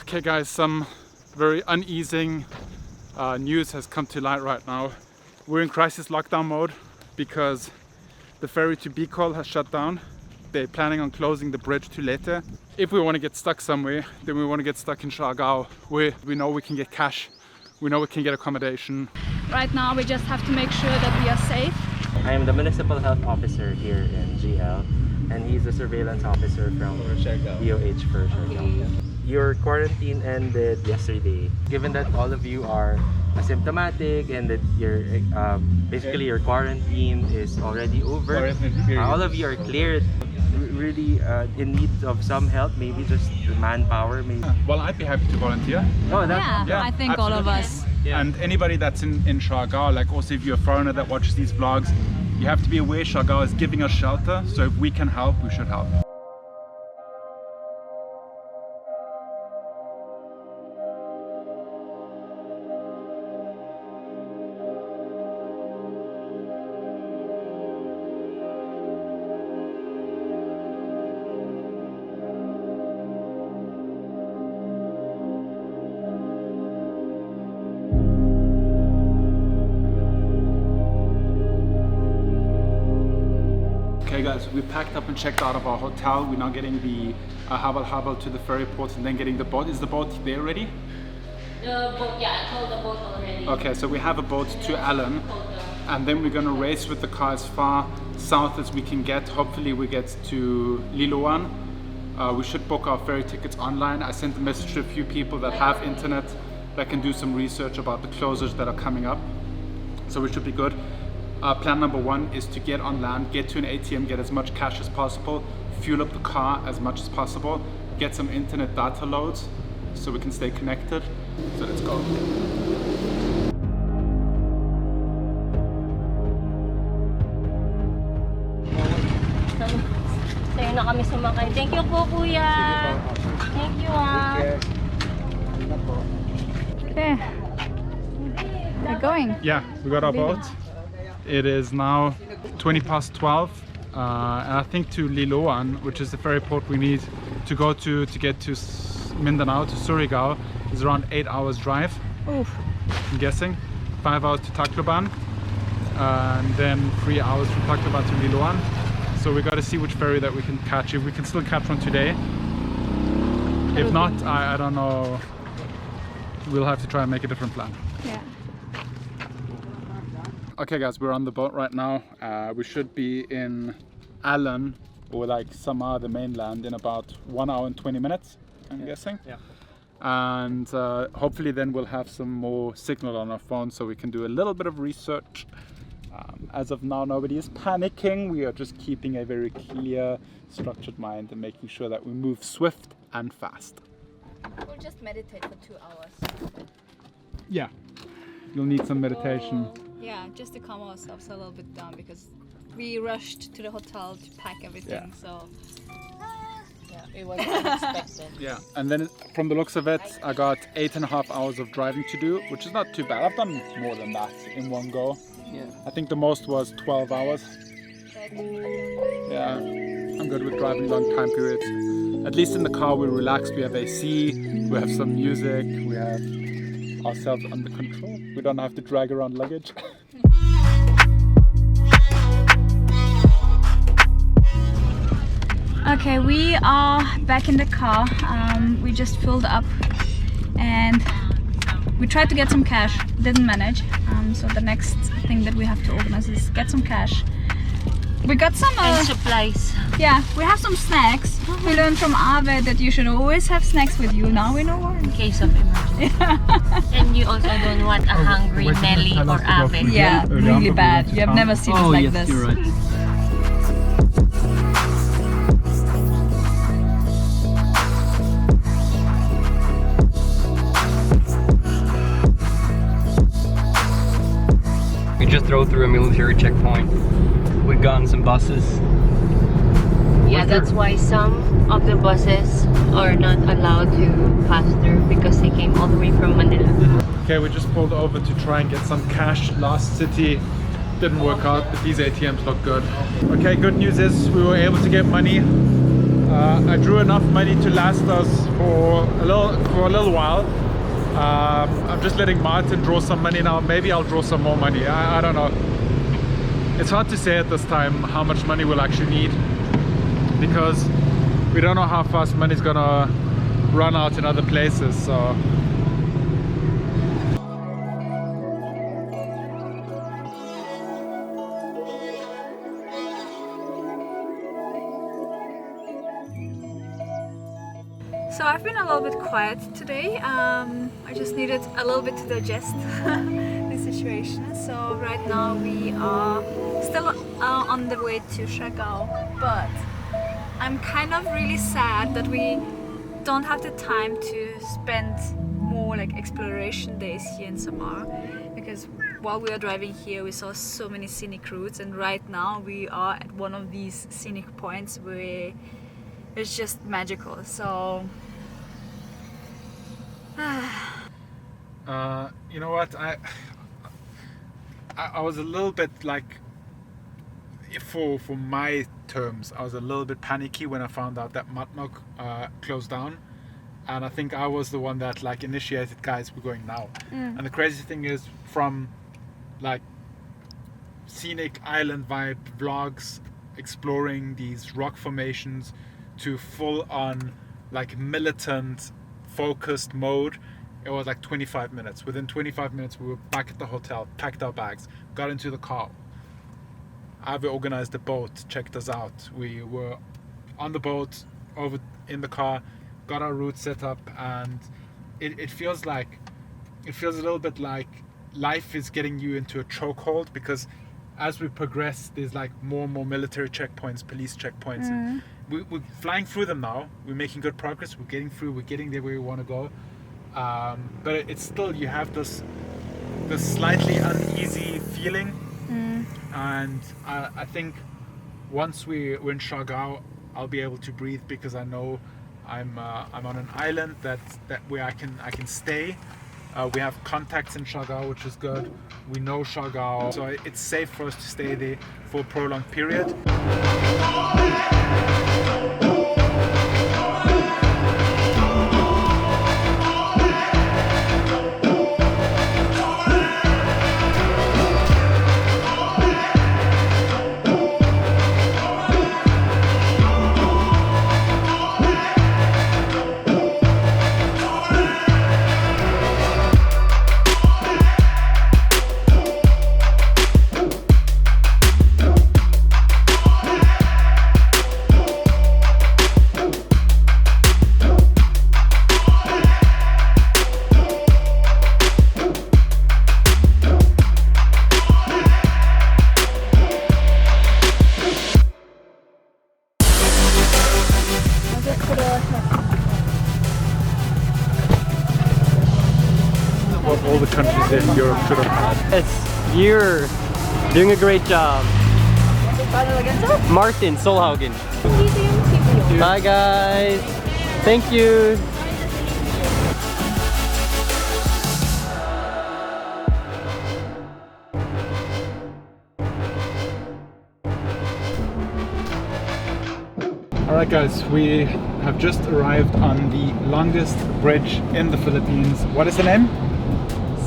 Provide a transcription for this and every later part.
Okay guys, some very uneasing news has come to light right now. We're in crisis lockdown mode because the ferry to Bicol has shut down. They're planning on closing the bridge to Leyte. If we want to get stuck somewhere, then we want to get stuck in Siargao, where we know we can get cash, we know we can get accommodation. Right now we just have to make sure that we are safe. I am the municipal health officer here in GL, and he's the surveillance officer from DOH for Siargao. Your quarantine ended yesterday. Given that all of you are asymptomatic and that your basically your quarantine is already over, all of you are cleared. Really in need of some help, maybe just the manpower, maybe. Well, I'd be happy to volunteer. Oh, Yeah, I think all of us. Yeah. And anybody that's in Siargao, like also if you're a foreigner that watches these vlogs, you have to be aware Siargao is giving us shelter, so if we can help, we should help. Okay guys, we packed up and checked out of our hotel. We're now getting the habal to the ferry port and then getting the boat. Is the boat there already? The boat, yeah, I called the boat already. Okay, so we have a boat to Allen, and then we're gonna race with the car as far south as we can get. Hopefully we get to Liloan. We should book our ferry tickets online. I sent a message to a few people that have internet that can do some research about the closures that are coming up. So we should be good. Plan number one is to get on land, get to an ATM, get as much cash as possible, fuel up the car as much as possible, get some internet data loads so we can stay connected. So let's go. Sa'yo na kami sumakay. Thank you po, kuya. Thank you, Okay, we're going. Yeah, we got our boat. It is now 20 past 12 and I think to Liloan, which is the ferry port we need to go to get to Mindanao, to Surigao, is around 8 hours drive. Oof. I'm guessing. 5 hours to Tacloban and then 3 hours from Tacloban to Liloan. So we got to see which ferry that we can catch, if we can still catch one today. If not, I don't know, we'll have to try and make a different plan. Yeah. Okay guys, we're on the boat right now. We should be in Allen, or like Samar, the mainland, in about 1 hour and 20 minutes, I'm guessing. Yeah. And hopefully then we'll have some more signal on our phone so we can do a little bit of research. As of now, nobody is panicking. We are just keeping a very clear, structured mind and making sure that we move swift and fast. We'll just meditate for 2 hours. Yeah, you'll need some meditation. Yeah, just to calm ourselves a little bit down because we rushed to the hotel to pack everything. Yeah. So Yeah, it was unexpected. Yeah, and then from the looks of it, I got 8.5 hours of driving to do, which is not too bad. I've done more than that in one go. Yeah. I think the most was 12 hours. Yeah, I'm good with driving long time periods. At least in the car we're relaxed, we have AC, we have some music, we have ourselves under control. We don't have to drag around luggage. okay, we are back in the car. We just filled up and we tried to get some cash, didn't manage. So the next thing that we have to organize is get some cash. We got some And supplies. yeah, we have some snacks. We learned from Ave that you should always have snacks with you. Now we know why. In case of emergency. And you also don't want a hungry Nelly or Ave. Yeah, really bad. You have never seen us like this. You're right. We just drove through a military checkpoint. We've gotten some buses. Yeah, that's why some of the buses are not allowed to pass through because they came all the way from Manila. Okay, we just pulled over to try and get some cash. Last city didn't work out, but these ATMs look good. Okay, good news is we were able to get money. I drew enough money to last us for a little while. I'm just letting Martin draw some money now. Maybe I'll draw some more money. I don't know. It's hard to say at this time how much money we'll actually need, because we don't know how fast money's gonna run out in other places. So So I've been a little bit quiet today. I just needed a little bit to digest the situation. So right now we are still on the way to Siargao, but I'm kind of really sad that we don't have the time to spend more like exploration days here in Samar, because while we were driving here we saw so many scenic routes, and right now we are at one of these scenic points where it's just magical. So you know what, I was a little bit like, for my terms, I was a little bit panicky when I found out that Matmok closed down, and I think I was the one that like initiated, guys, we're going now. And the crazy thing is, from like scenic island vibe vlogs exploring these rock formations to full on like militant focused mode, it was like 25 minutes. Within 25 minutes we were back at the hotel, packed our bags, got into the car. I've organized a boat, checked us out. We were on the boat, over in the car, got our route set up, and it feels a little bit like life is getting you into a chokehold, because as we progress there's like more and more military checkpoints, police checkpoints, and we're flying through them now. We're making good progress, we're getting through, we're getting there where we want to go, but it's still, you have this slightly uneasy feeling. And I think once we're in Siargao, I'll be able to breathe, because I know I'm on an island that where I can stay. We have contacts in Siargao, which is good. We know Siargao, so it's safe for us to stay there for a prolonged period. What all the countries in Europe should have had. Yes, you're doing a great job. Martin Solhaugen. Bye guys. Thank you. Alright guys, we have just arrived on the longest bridge in the Philippines. What is the name?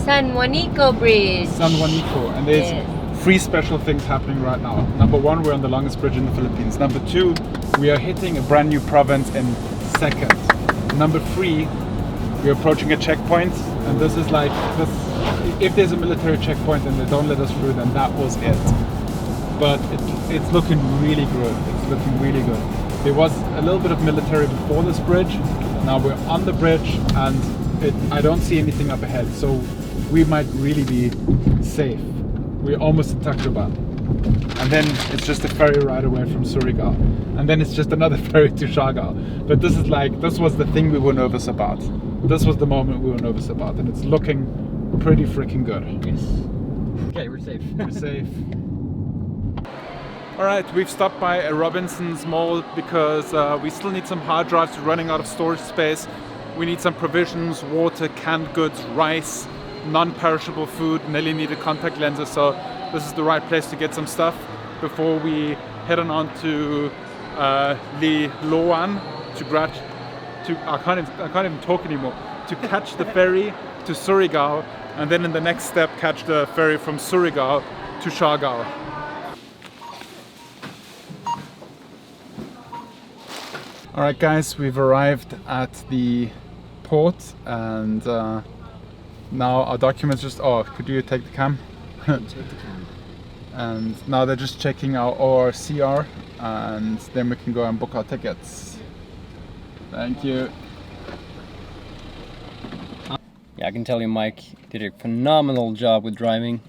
San Juanico Bridge. San Juanico, and there's three special things happening right now. Number one, we're on the longest bridge in the Philippines. Number two, we are hitting a brand new province in seconds. Number three, we're approaching a checkpoint, and this is like this. If there's a military checkpoint and they don't let us through, then that was it. But it's looking really good. It's looking really good. There was a little bit of military before this bridge. Now we're on the bridge, and I don't see anything up ahead, so we might really be safe. We're almost in Tacloban, and then it's just a ferry ride away from Surigao, and then it's just another ferry to Siargao. But this was the thing we were nervous about. This was the moment we were nervous about, and it's looking pretty freaking good. Yes. Okay, we're safe. We're safe. Alright, we've stopped by a Robinson's Mall because we still need some hard drives. We're running out of storage space. We need some provisions, water, canned goods, rice, non-perishable food. Nelly needed contact lenses, so this is the right place to get some stuff before we head on to Liloan I can't even talk anymore, to catch the ferry to Surigao, and then in the next step catch the ferry from Surigao to Siargao. Alright guys, we've arrived at the port, and now our documents just... Oh, could you take the cam? Take the cam. And now they're just checking our ORCR, and then we can go and book our tickets. Thank you. Yeah, I can tell you Mike did a phenomenal job with driving.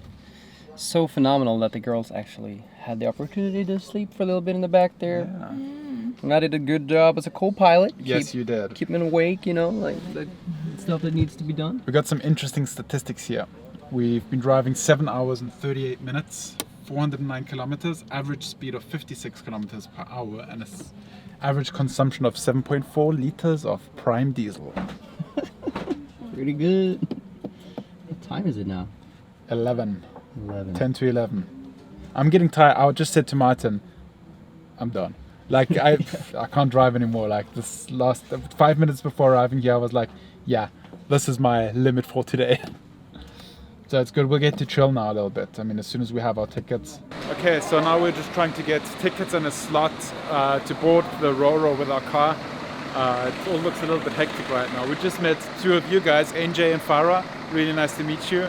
So phenomenal that the girls actually had the opportunity to sleep for a little bit in the back there. Yeah. And I did a good job as a co-pilot. Yes, you did. Keep them awake, you know, like the stuff that needs to be done. We got some interesting statistics here. We've been driving 7 hours and 38 minutes, 409 kilometers, average speed of 56 kilometers per hour, and an average consumption of 7.4 liters of prime diesel. Pretty good. What time is it now? 11. 11. 10 to 11. I'm getting tired. I just said to Martin, I'm done. Like, I can't drive anymore. Like, this last 5 minutes before arriving here, I was like, yeah, this is my limit for today. So it's good. We'll get to chill now a little bit. I mean, as soon as we have our tickets. Okay, so now we're just trying to get tickets and a slot to board the Ro-Ro with our car. It all looks a little bit hectic right now. We just met two of you guys, NJ and Farah. Really nice to meet you.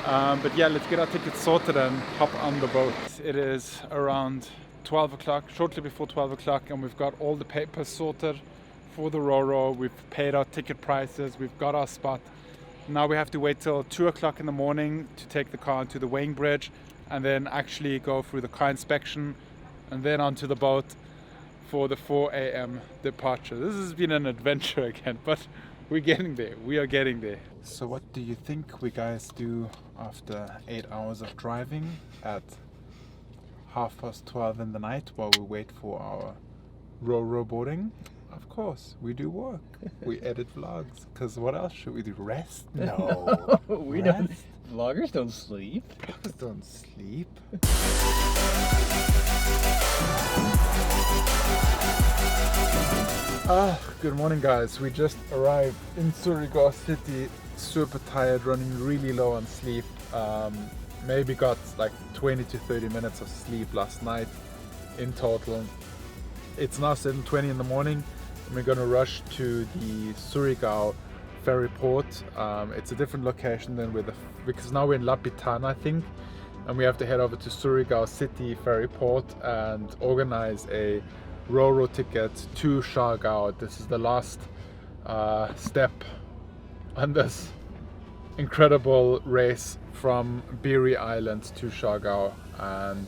But yeah, let's get our tickets sorted and hop on the boat. It is around 12 o'clock, shortly before 12 o'clock, and we've got all the papers sorted for the Ro-Ro. We've paid our ticket prices, we've got our spot. Now we have to wait till 2 o'clock in the morning to take the car onto the weighing bridge, and then actually go through the car inspection, and then onto the boat for the 4 a.m. departure. This has been an adventure again, but we're getting there. We are getting there. So what do you think we guys do after 8 hours of driving at 12:30 in the night while we wait for our Ro-Ro boarding? Of course, we do work. We edit vlogs. Because what else should we do? Rest? No. We Rest? don't. Vloggers don't sleep. Vloggers don't sleep. Good morning guys. We just arrived in Surigao city. Super tired, running really low on sleep. Maybe got like 20 to 30 minutes of sleep last night in total. It's now 7:20 in the morning, and we're gonna rush to the Surigao ferry port. It's a different location than because now we're in Lapitan, I think, and we have to head over to Surigao city ferry port and organize a Ro-Ro ticket to Siargao. This is the last step on this incredible race from Berry Island to Siargao, and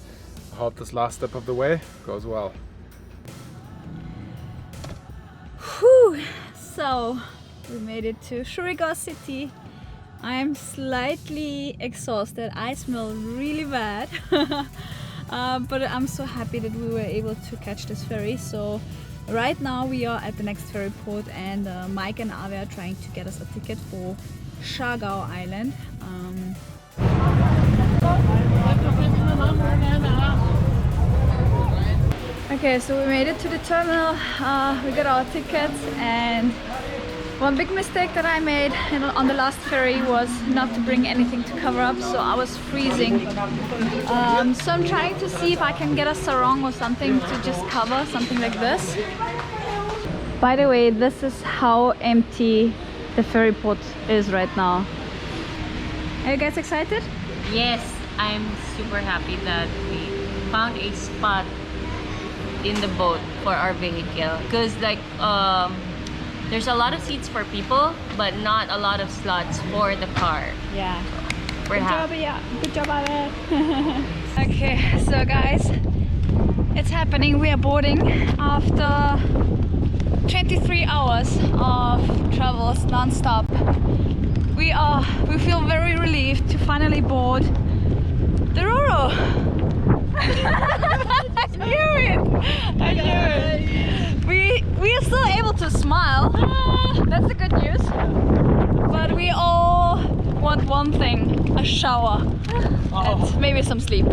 I hope this last step of the way goes well. Whew. So we made it to Surigao city. I am slightly exhausted. I smell really bad. But I'm so happy that we were able to catch this ferry. So right now we are at the next ferry port, and Mike and Ave are trying to get us a ticket for Siargao Island. Okay, so we made it to the terminal. We got our tickets, and one big mistake that I made on the last ferry was not to bring anything to cover up, so I was freezing. So I'm trying to see if I can get a sarong or something to just cover, something like this. By the way, this is how empty the ferry port is right now. Are you guys excited? Yes, I'm super happy that we found a spot in the boat for our vehicle, because like there's a lot of seats for people but not a lot of slots for the car. Yeah. We're happy. Yeah. Good job, Ave. Okay, so guys, it's happening. We are boarding after 23 hours of travels non-stop. We feel very relieved to finally board the Ro-Ro. I knew it! I knew it! We are still able to smile. That's the good news. But we all want one thing: a shower and maybe some sleep.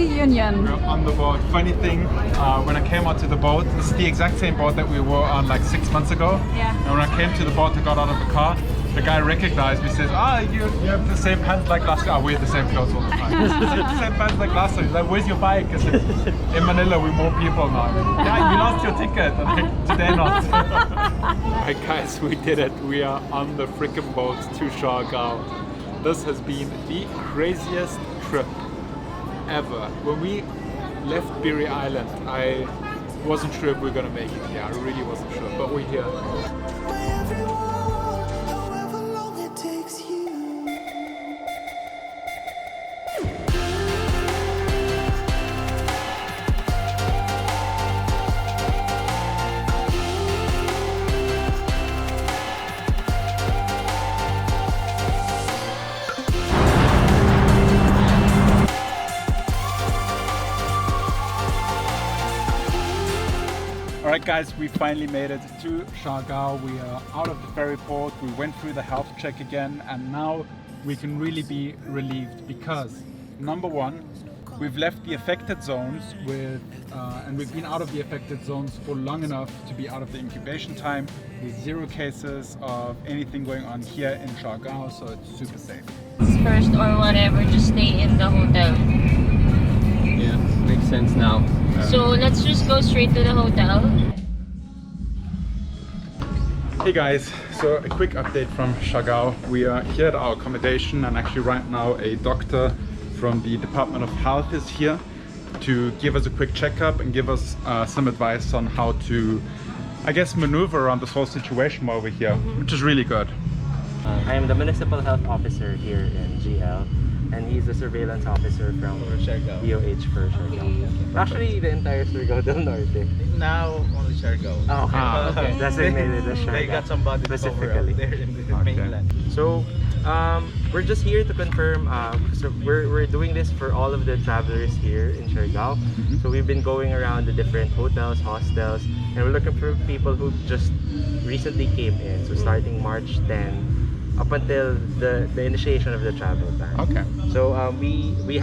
reunion. We're on the boat. Funny thing, when I came onto the boat, this is the exact same boat that we were on like 6 months ago. Yeah. And when I came to the boat, I got out of the car. The guy recognized me, says, you have the same pants like last year. I wear the same clothes all the time. The same pants like last year. He's like, where's your bike? I said, in Manila, we're more people now. Yeah, you lost your ticket. I'm like, today not. Alright guys, we did it. We are on the freaking boat to Siargao. This has been the craziest trip ever. When we left Ferry Island, I wasn't sure if we were gonna make it here. I really wasn't sure, but we're here. Alright guys, we finally made it to Siargao. We are out of the ferry port. We went through the health check again, and now we can really be relieved because number one, we've left the affected zones and we've been out of the affected zones for long enough to be out of the incubation time with 0 cases of anything going on here in Siargao, so it's super safe. First or whatever, just stay in the hotel. Yeah, makes sense now. So let's just go straight to the hotel. Hey guys, so a quick update from Siargao. We are here at our accommodation, and actually right now a doctor from the Department of Health is here to give us a quick checkup and give us some advice on how to, I guess, maneuver around this whole situation while we're here, which is really good. I am the Municipal Health Officer here in GL, and he's the Surveillance Officer from DOH for Siargao. Actually, the entire Surigao del Norte. Now only Siargao. Oh, okay. Designated as Siargao. They got somebody specifically there in the mainland. So we're just here to confirm. So we're doing this for all of the travelers here in Siargao. So we've been going around the different hotels, hostels, and we're looking for people who just recently came in. So starting March 10. Up until the initiation of the travel ban. Okay. So we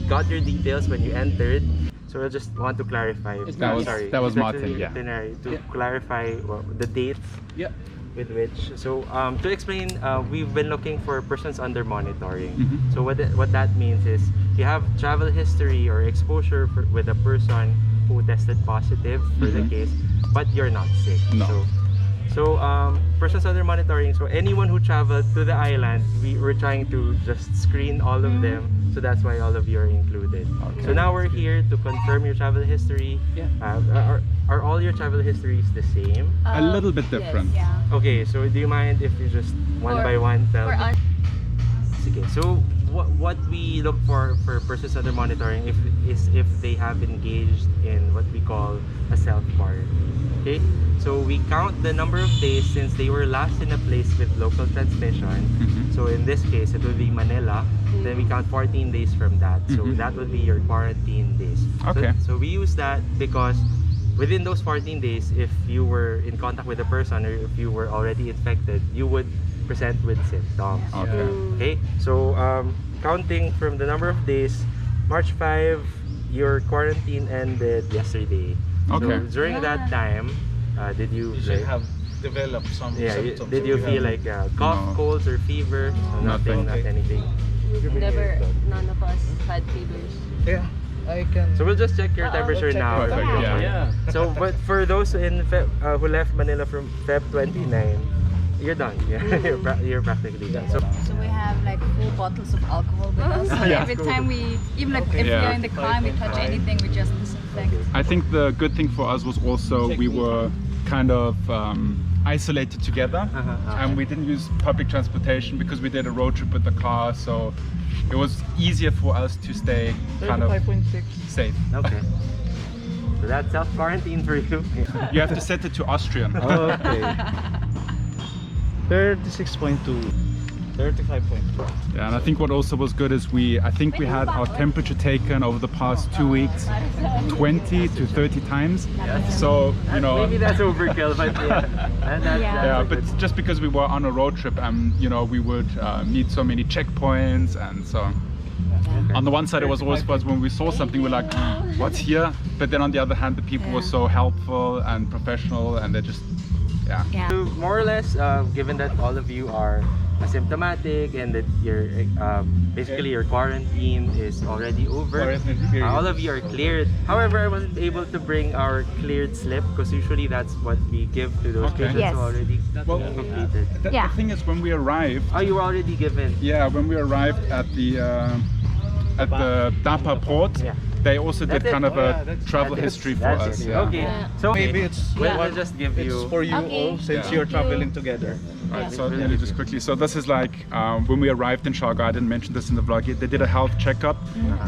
got your details when you entered. So I just want to clarify. That was Martin. Yeah. To clarify the dates. Yeah. With which, so to explain, we've been looking for persons under monitoring. So what that means is you have travel history or exposure with a person who tested positive for the case, but you're not sick. No. So persons under monitoring, so anyone who traveled to the island, we're trying to just screen all of them. So that's why all of you are included. Okay. So now we're here to confirm your travel history. Yeah. Are all your travel histories the same? A little bit different. Yes, yeah. Okay, so do you mind if you just one by one tell? Okay, so what we look for persons under monitoring is if they have engaged in what we call a self-quarantine. Okay, so we count the number of days since they were last in a place with local transmission. So in this case, it would be Manila. Then we count 14 days from that. So that would be your quarantine days. Okay. So we use that because within those 14 days, if you were in contact with a person or if you were already infected, you would present with symptoms. Okay. Okay. So counting from the number of days, March 5, your quarantine ended yesterday. Okay. So during that time, did you have developed some symptoms? Did you feel like cough, colds, or fever? So Nothing. not anything. Never, none of us had fevers. Yeah, I can. So we'll just check your temperature check now. your temperature. Yeah. So, but for those who left Manila from Feb 29, you're done. Yeah, you're practically done. So we have like full bottles of alcohol with us. So Yeah. every time we, even like if we are in the car and we touch anything, we just disinfect. I think the good thing for us was also we were kind of isolated together, and we didn't use public transportation because we did a road trip with the car, so it was easier for us to stay kind of 5.6. safe. okay. So that's self-quarantine for you. You have to set it to Austrian. Okay. 36.2. 35.2. Yeah, and I think what also was good is I think we had our temperature taken over the past 2 weeks 20 to 30 times. So, you know, Maybe that's overkill, but yeah, but just because we were on a road trip and, you know, we would meet so many checkpoints, and so On the one side, it was always for us when we saw something, we're like, what's here? But then on the other hand, the people were so helpful and professional, and they just, yeah. So more or less, given that all of you are asymptomatic and that you're basically your quarantine is already over, all of you are cleared. However, I wasn't able to bring our cleared slip because usually that's what we give to those patients who already completed. The thing is, when we arrived, you were already given. Yeah, when we arrived at the Dapa port, they also did kind of a travel history for us. Okay, so maybe it's we'll just give you. It's for you all since you're traveling together. Right, so really just quickly, so this is like when we arrived in Siargao. I didn't mention this in the vlog yet. They did a health checkup.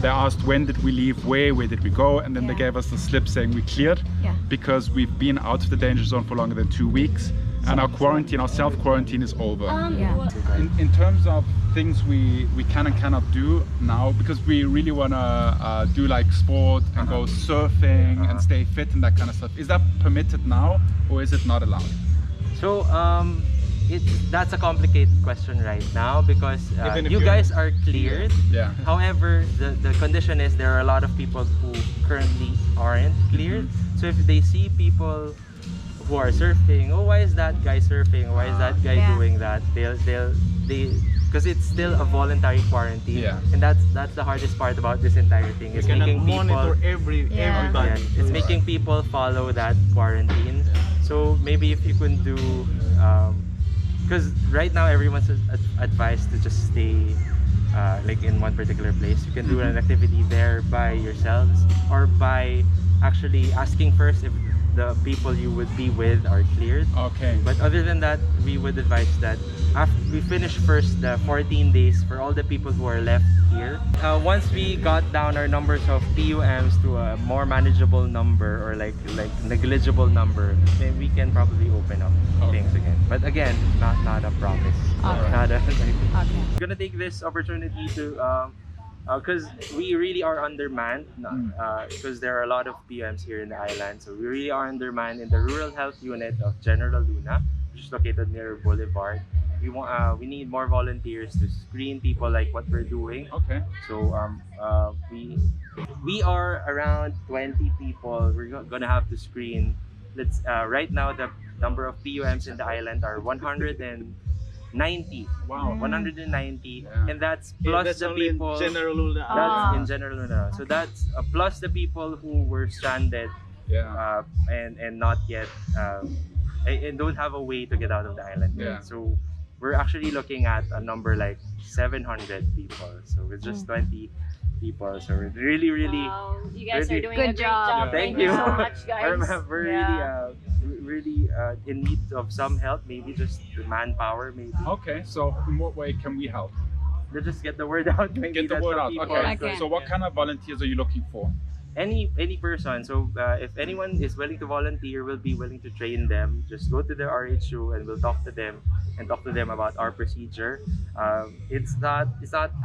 They asked when did we leave, where did we go, and then they gave us the slip saying we cleared because we've been out of the danger zone for longer than 2 weeks, and our quarantine, our self-quarantine is over. In terms of things we can and cannot do now, because we really want to do like sport and go surfing and stay fit and that kind of stuff, is that permitted now or is it not allowed? So that's a complicated question right now because you guys are cleared. However, the condition is there are a lot of people who currently aren't cleared. So if they see people who are surfing, oh, why is that guy surfing? Why is that guy doing that? They because it's still a voluntary quarantine, and that's the hardest part about this entire thing. Is making people monitor everybody. It's making people follow that quarantine. So maybe if you can do, because right now everyone's advised to just stay like in one particular place. You can do an activity there by yourselves or by actually asking first if the people you would be with are cleared. But other than that, we would advise that after we finish first the 14 days for all the people who are left here. Once we got down our numbers of PUMs to a more manageable number or like negligible number, then we can probably open up things again. But again, not a promise. Not a, I'm gonna take this opportunity to because we really are undermanned because there are a lot of PMs here in the island, so we really are undermanned in the rural health unit of General Luna, which is located near Boulevard. We need more volunteers to screen people like what we're doing. So we are around 20 people. We're gonna have to screen. Let's right now the number of PUMs in the island are 190. Wow. 190, and that's plus that's the only people. In General Luna. That's in General Luna. So that's plus the people who were stranded, and not yet and don't have a way to get out of the island. So we're actually looking at a number like 700 people. So with just 20 people, so we're really you guys are doing a great job. Thank you so much, guys. We're really in need of some help, maybe just the manpower, maybe. So in what way can we help? To just get the word out. Get the word out. So what kind of volunteers are you looking for? Any person. So if anyone is willing to volunteer, we'll be willing to train them. Just go to the RHU and we'll talk to them about our procedure. It's not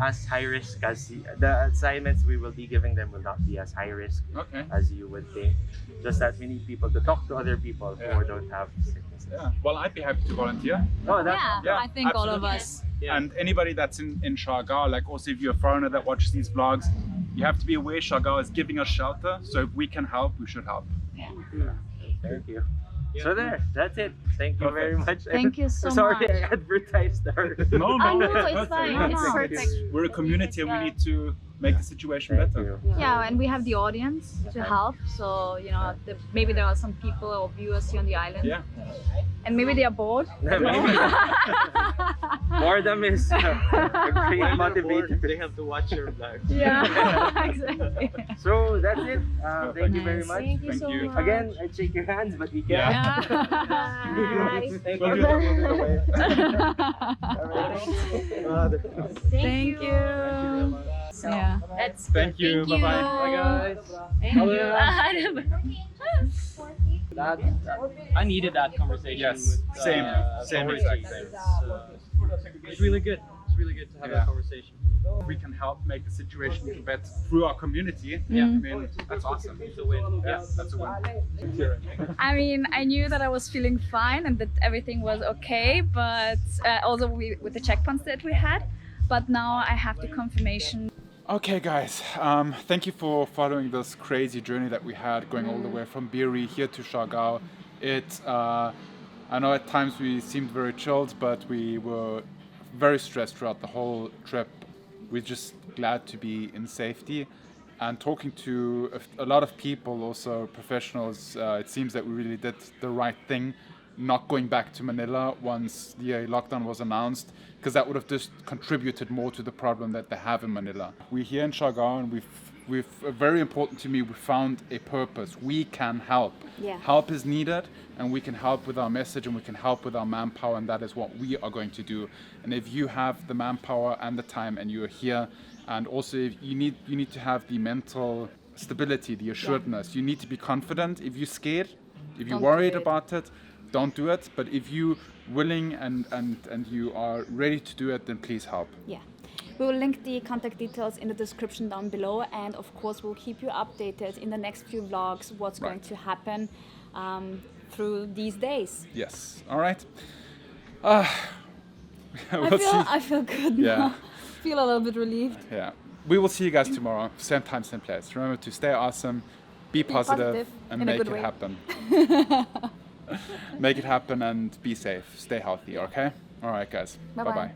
as high risk as the assignments we will be giving them will not be as high risk as you would think. Just that we need people to talk to other people who don't have sickness. Well, I'd be happy to volunteer. I think all of us. And anybody that's in Siargao, like also if you're a foreigner that watches these vlogs, you have to be aware Siargao is giving us shelter, so if we can help, we should help. Thank you. So that's it. Thank you very much. Thank you so Sorry, much. I advertised our... No, it's fine. It's perfect. We're a community and we need to make the situation better. And we have the audience to help. So, you know, maybe there are some people or viewers here on the island. And maybe they are bored. Boredom is a great motivator. They have to watch your vlog. Exactly. So that's it. Thank you very much. Thank you so much. Again, I'd shake your hands, but we can't. Thank We'll do that. Thank you. Thank you. Bye bye. Bye guys. I needed that conversation. Yes, with, same exact same. It's really good. It's really good to have that conversation. We can help make the situation better through our community. I mean, that's awesome. It's a win. That's a win. I mean, I knew that I was feeling fine and that everything was okay, but also with the checkpoints that we had. But now I have the confirmation Okay, guys, thank you for following this crazy journey that we had going all the way from Biri here to Siargao. I know at times we seemed very chilled, but we were very stressed throughout the whole trip. We're just glad to be in safety. And talking to a lot of people, also professionals, it seems that we really did the right thing, not going back to Manila once the lockdown was announced, because that would have just contributed more to the problem that they have in Manila. We're here in Siargao, and we've very important to me, we found a purpose. We can help. Yeah. Help is needed, and we can help with our message, and we can help with our manpower, and that is what we are going to do. And if you have the manpower and the time, and you are here, and also if you need to have the mental stability, the assuredness. You need to be confident. If you're scared, if you're worried about it, don't do it. But if you're willing and you are ready to do it, then please help. Yeah. We will link the contact details in the description down below, and of course we'll keep you updated in the next few vlogs what's going to happen through these days. Yes. All right. I feel good now. Feel a little bit relieved. Yeah. We will see you guys tomorrow, same time, same place. Remember to stay awesome, be positive and make it happen. Make it happen and be safe. Stay healthy, okay? All right, guys. Bye-bye.